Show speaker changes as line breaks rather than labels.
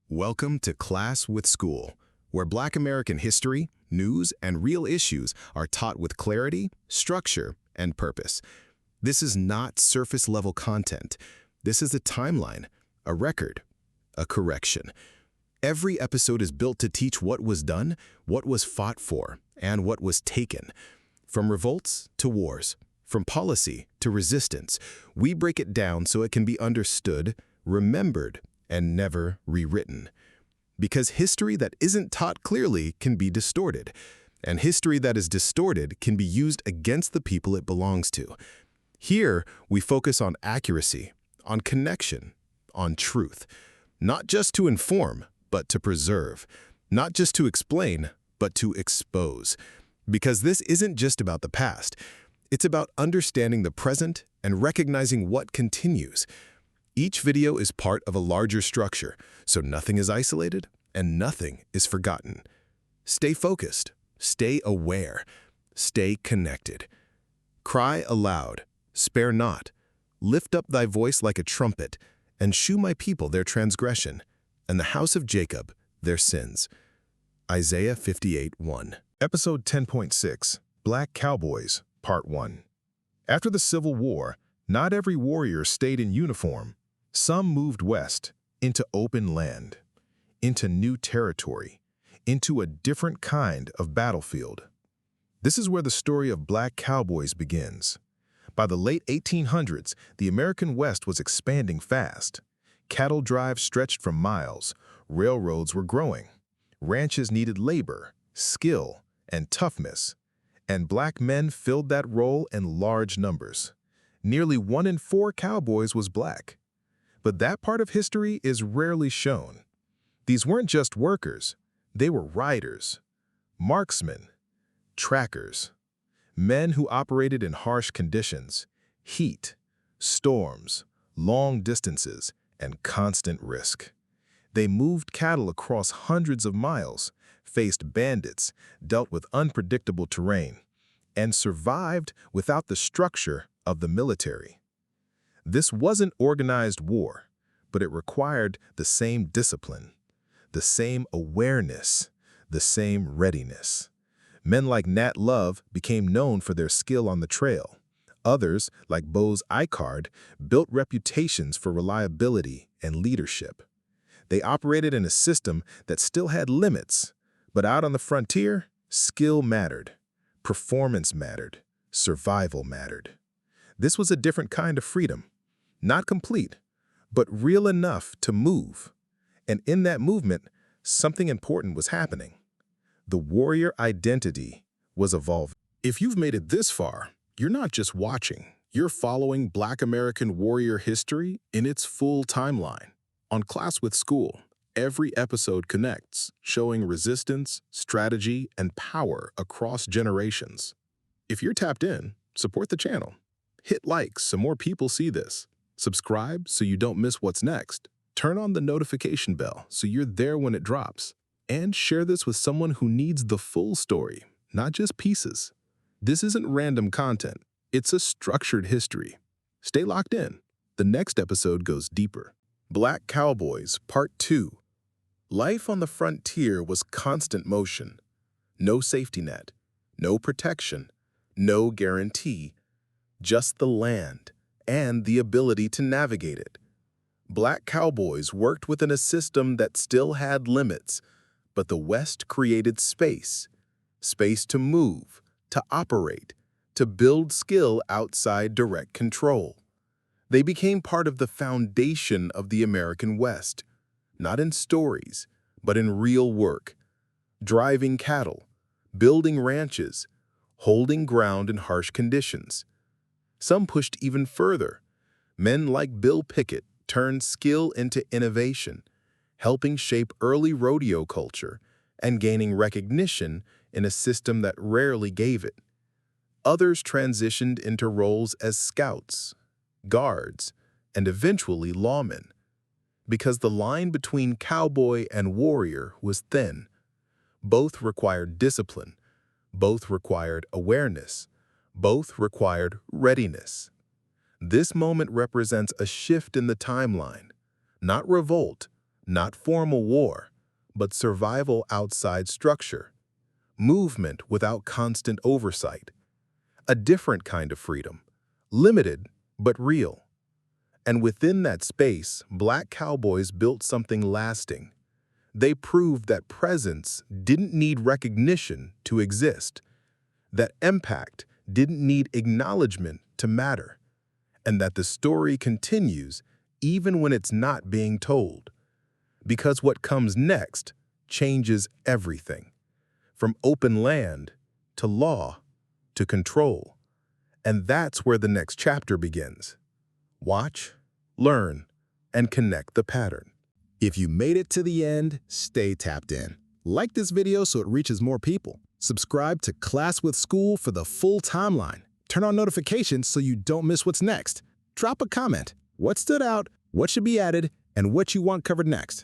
Welcome to Class with Skeul, where Black American history, news, and real issues are taught with clarity, structure, and purpose. This is not surface-level content. This is a timeline, a record, a correction. Every episode is built to teach what was done, what was fought for, and what was taken. From revolts to wars, from policy to resistance, we break it down so it can be understood, remembered, and never rewritten. Because history that isn't taught clearly can be distorted, and history that is distorted can be used against the people it belongs to. Here, we focus on accuracy, on connection, on truth. Not just to inform, but to preserve. Not just to explain, but to expose. Because this isn't just about the past. It's about understanding the present and recognizing what continues. Each video is part of a larger structure, so nothing is isolated and nothing is forgotten. Stay focused, stay aware, stay connected. Cry aloud, spare not. Lift up thy voice like a trumpet, and shew my people their transgression, and the house of Jacob their sins. Isaiah 58:1.
Episode 10.6, Black Cowboys, Part 1. After the Civil War, not every warrior stayed in uniform. Some moved west, into open land, into new territory, into a different kind of battlefield. This is where the story of Black Cowboys begins. By the late 1800s, the American West was expanding fast. Cattle drives stretched for miles, railroads were growing, ranches needed labor, skill, and toughness, and Black men filled that role in large numbers. Nearly 1 in 4 cowboys was Black. But that part of history is rarely shown. These weren't just workers, they were riders, marksmen, trackers, men who operated in harsh conditions, heat, storms, long distances, and constant risk. They moved cattle across hundreds of miles, faced bandits, dealt with unpredictable terrain, and survived without the structure of the military. This wasn't organized war, but it required the same discipline, the same awareness, the same readiness. Men like Nat Love became known for their skill on the trail. Others, like Bose Ikard, built reputations for reliability and leadership. They operated in a system that still had limits, but out on the frontier, skill mattered, performance mattered, survival mattered. This was a different kind of freedom. Not complete, but real enough to move. And in that movement, something important was happening. The warrior identity was evolving.
If you've made it this far, you're not just watching, you're following Black American warrior history in its full timeline. On Class with Skeul, every episode connects, showing resistance, strategy, and power across generations. If you're tapped in, support the channel. Hit like so more people see this. Subscribe so you don't miss what's next. Turn on the notification bell so you're there when it drops. And share this with someone who needs the full story, not just pieces. This isn't random content. It's a structured history. Stay locked in. The next episode goes deeper. Black Cowboys, Part 2. Life on the frontier was constant motion. No safety net, no protection, no guarantee. Just the land and the ability to navigate it. Black cowboys worked within a system that still had limits, but the West created space. Space to move, to operate, to build skill outside direct control. They became part of the foundation of the American West, not in stories, but in real work. Driving cattle, building ranches, holding ground in harsh conditions. Some pushed even further. Men like Bill Pickett turned skill into innovation, helping shape early rodeo culture and gaining recognition in a system that rarely gave it. Others transitioned into roles as scouts, guards, and eventually lawmen, because the line between cowboy and warrior was thin. Both required discipline, both required awareness, both required readiness. This moment represents a shift in the timeline, not revolt, Not formal war, but survival outside structure. Movement without constant oversight. A different kind of freedom, limited but real. And within that space, Black cowboys built something lasting. They proved that presence didn't need recognition to exist, that impact didn't need acknowledgement to matter, and that the story continues even when it's not being told. Because what comes next changes everything, from open land to law to control. And that's where the next chapter begins. Watch, learn, and connect the pattern.
If you made it to the end, stay tapped in. Like this video so it reaches more people. Subscribe to Class with Skeul for the full timeline. Turn on notifications so you don't miss what's next. Drop a comment. What stood out, what should be added, and what you want covered next.